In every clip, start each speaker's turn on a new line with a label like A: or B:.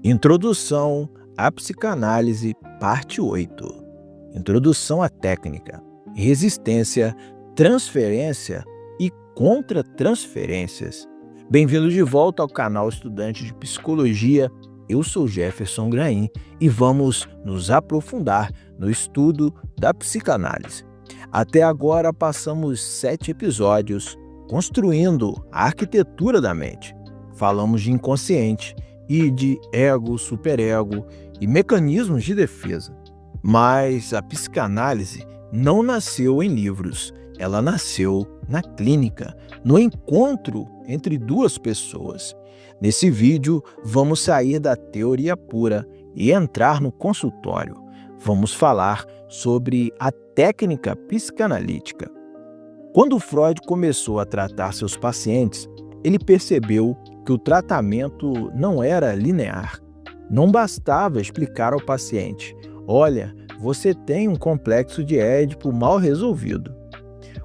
A: Introdução à psicanálise, parte 8. Introdução à técnica, resistência, transferência e contra-transferências. Bem-vindo de volta ao canal Estudante de Psicologia. Eu sou Jefferson Grain e vamos nos aprofundar no estudo da psicanálise. Até agora passamos 7 episódios construindo a arquitetura da mente. Falamos de inconsciente e de ego, superego e mecanismos de defesa. Mas a psicanálise não nasceu em livros, ela nasceu na clínica, no encontro entre duas pessoas. Nesse vídeo, vamos sair da teoria pura e entrar no consultório. Vamos falar sobre a técnica psicanalítica. Quando Freud começou a tratar seus pacientes, ele percebeu que o tratamento não era linear. Não bastava explicar ao paciente: olha, você tem um complexo de Édipo mal resolvido.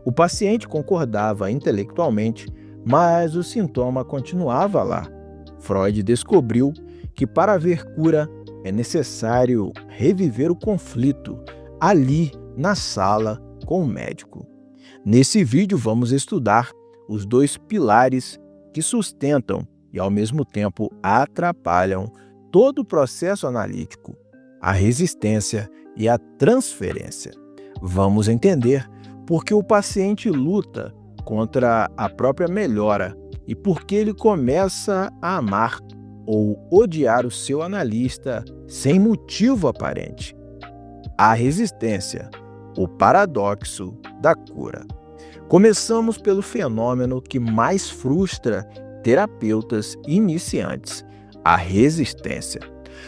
A: O paciente concordava intelectualmente, mas o sintoma continuava lá. Freud descobriu que para haver cura é necessário reviver o conflito ali na sala com o médico. Nesse vídeo vamos estudar os 2 pilares que sustentam e, ao mesmo tempo, atrapalham todo o processo analítico, a resistência e a transferência. Vamos entender por que o paciente luta contra a própria melhora e por que ele começa a amar ou odiar o seu analista sem motivo aparente. A resistência, o paradoxo da cura. Começamos pelo fenômeno que mais frustra terapeutas iniciantes, a resistência.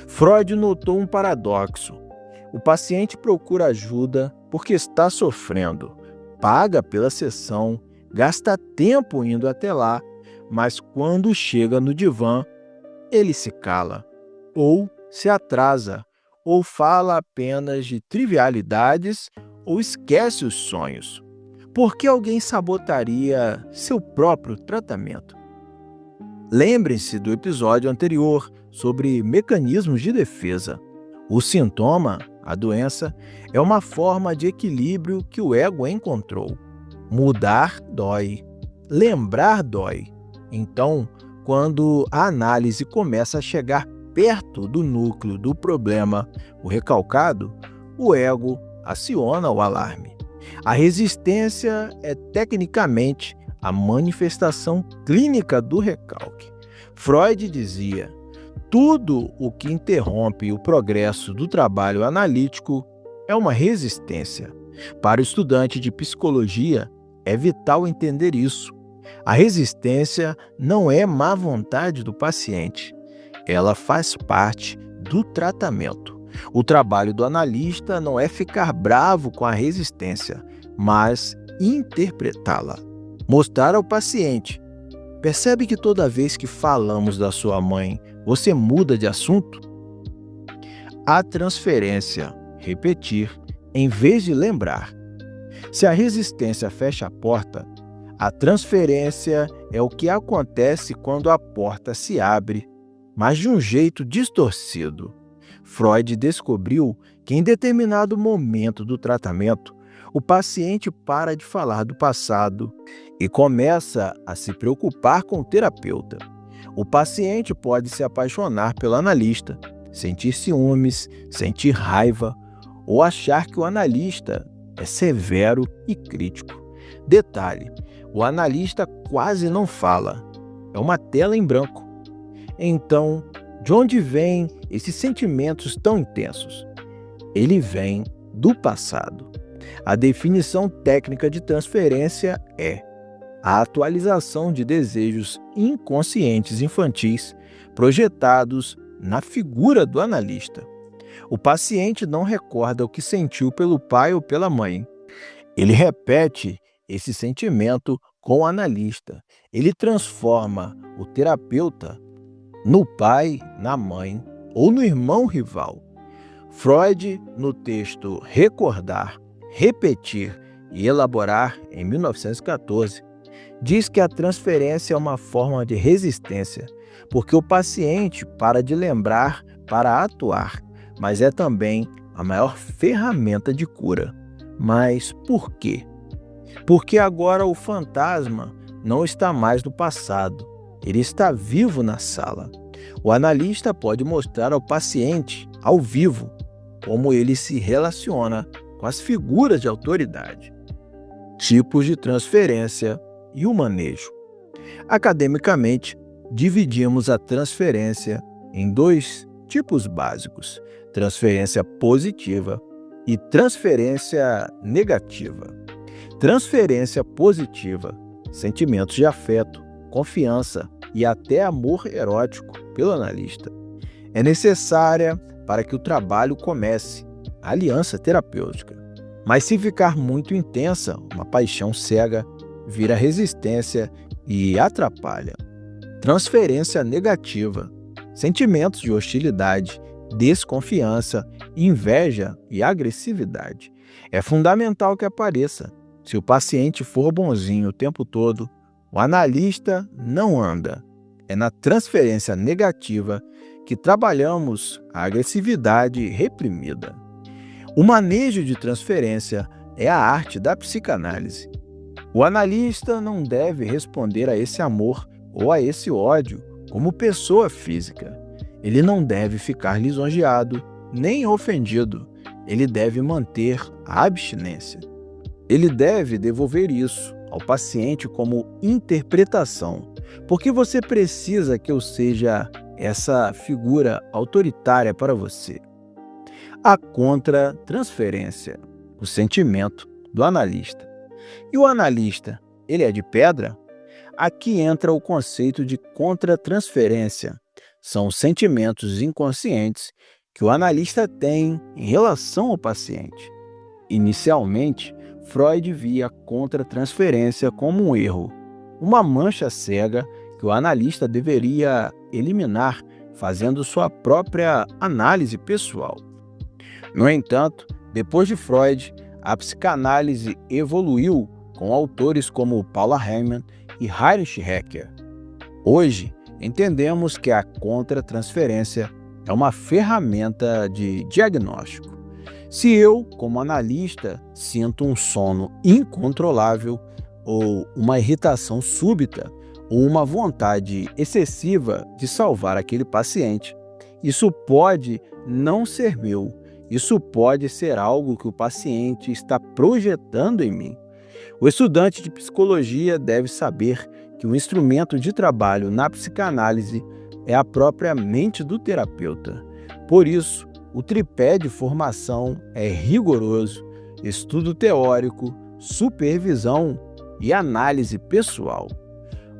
A: Freud notou um paradoxo. O paciente procura ajuda porque está sofrendo, paga pela sessão, gasta tempo indo até lá, mas quando chega no divã, ele se cala, ou se atrasa, ou fala apenas de trivialidades, ou esquece os sonhos. Por que alguém sabotaria seu próprio tratamento? Lembrem-se do episódio anterior sobre mecanismos de defesa. O sintoma, a doença, é uma forma de equilíbrio que o ego encontrou. Mudar dói, lembrar dói. Então, quando a análise começa a chegar perto do núcleo do problema, o recalcado, o ego aciona o alarme. A resistência é tecnicamente a manifestação clínica do recalque. Freud dizia: tudo o que interrompe o progresso do trabalho analítico é uma resistência. Para o estudante de psicologia, é vital entender isso. A resistência não é má vontade do paciente. Ela faz parte do tratamento. O trabalho do analista não é ficar bravo com a resistência, mas interpretá-la. Mostrar ao paciente: percebe que toda vez que falamos da sua mãe, você muda de assunto? A transferência, repetir, em vez de lembrar. Se a resistência fecha a porta, a transferência é o que acontece quando a porta se abre, mas de um jeito distorcido. Freud descobriu que em determinado momento do tratamento, o paciente para de falar do passado e começa a se preocupar com o terapeuta. O paciente pode se apaixonar pelo analista, sentir ciúmes, sentir raiva ou achar que o analista é severo e crítico. Detalhe: o analista quase não fala, é uma tela em branco. Então, de onde vêm esses sentimentos tão intensos? Ele vem do passado. A definição técnica de transferência é a atualização de desejos inconscientes infantis projetados na figura do analista. O paciente não recorda o que sentiu pelo pai ou pela mãe. Ele repete esse sentimento com o analista. Ele transforma o terapeuta no pai, na mãe ou no irmão rival. Freud, no texto Recordar, Repetir e Elaborar, em 1914, diz que a transferência é uma forma de resistência porque o paciente para de lembrar para atuar, mas é também a maior ferramenta de cura. Mas por quê? Porque agora o fantasma não está mais no passado, ele está vivo na sala. O analista pode mostrar ao paciente, ao vivo, como ele se relaciona com as figuras de autoridade, tipos de transferência e o manejo. Academicamente, dividimos a transferência em dois tipos básicos: transferência positiva e transferência negativa. Transferência positiva, sentimentos de afeto, confiança e até amor erótico pelo analista. É necessária para que o trabalho comece, a aliança terapêutica. Mas se ficar muito intensa, uma paixão cega, vira resistência e atrapalha. Transferência negativa, sentimentos de hostilidade, desconfiança, inveja e agressividade. É fundamental que apareça. Se o paciente for bonzinho o tempo todo, o analista não anda. É na transferência negativa que trabalhamos a agressividade reprimida. O manejo de transferência é a arte da psicanálise. O analista não deve responder a esse amor ou a esse ódio como pessoa física. Ele não deve ficar lisonjeado nem ofendido. Ele deve manter a abstinência. Ele deve devolver isso ao paciente como interpretação, porque você precisa que eu seja essa figura autoritária para você. A contra-transferência, o sentimento do analista. E o analista, ele é de pedra? Aqui entra o conceito de contra-transferência. São os sentimentos inconscientes que o analista tem em relação ao paciente. Inicialmente, Freud via a contra-transferência como um erro, uma mancha cega que o analista deveria eliminar fazendo sua própria análise pessoal. No entanto, depois de Freud, a psicanálise evoluiu com autores como Paula Heyman e Heinrich Hecker. Hoje, entendemos que a contra-transferência é uma ferramenta de diagnóstico. Se eu, como analista, sinto um sono incontrolável, ou uma irritação súbita, ou uma vontade excessiva de salvar aquele paciente, isso pode não ser meu. Isso pode ser algo que o paciente está projetando em mim. O estudante de psicologia deve saber que o instrumento de trabalho na psicanálise é a própria mente do terapeuta. Por isso, o tripé de formação é rigoroso: estudo teórico, supervisão e análise pessoal.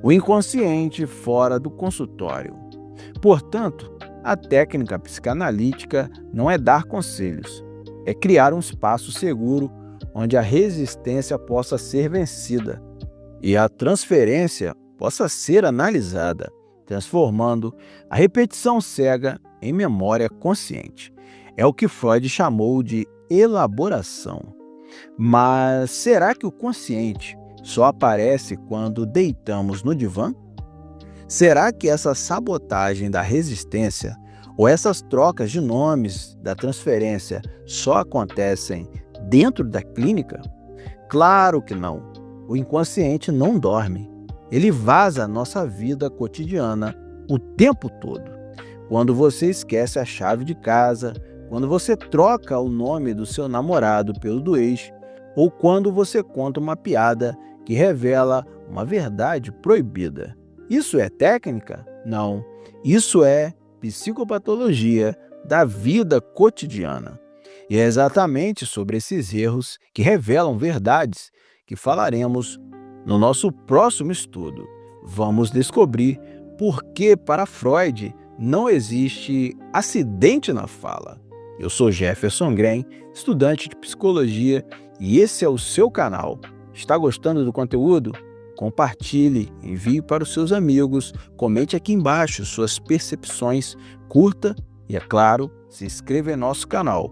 A: O inconsciente fora do consultório. Portanto, a técnica psicanalítica não é dar conselhos, é criar um espaço seguro onde a resistência possa ser vencida e a transferência possa ser analisada, transformando a repetição cega em memória consciente. É o que Freud chamou de elaboração. Mas será que o consciente só aparece quando deitamos no divã? Será que essa sabotagem da resistência ou essas trocas de nomes da transferência só acontecem dentro da clínica? Claro que não. O inconsciente não dorme. Ele vaza a nossa vida cotidiana o tempo todo. Quando você esquece a chave de casa, quando você troca o nome do seu namorado pelo do ex, ou quando você conta uma piada que revela uma verdade proibida. Isso é técnica? Não. Isso é psicopatologia da vida cotidiana. E é exatamente sobre esses erros que revelam verdades que falaremos no nosso próximo estudo. Vamos descobrir por que, para Freud, não existe acidente na fala. Eu sou Jefferson Grem, estudante de psicologia, e esse é o seu canal. Está gostando do conteúdo? Compartilhe, envie para os seus amigos, comente aqui embaixo suas percepções, curta e, é claro, se inscreva em nosso canal.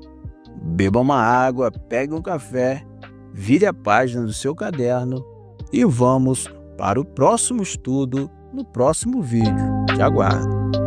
A: Beba uma água, pegue um café, vire a página do seu caderno e vamos para o próximo estudo no próximo vídeo. Te aguardo.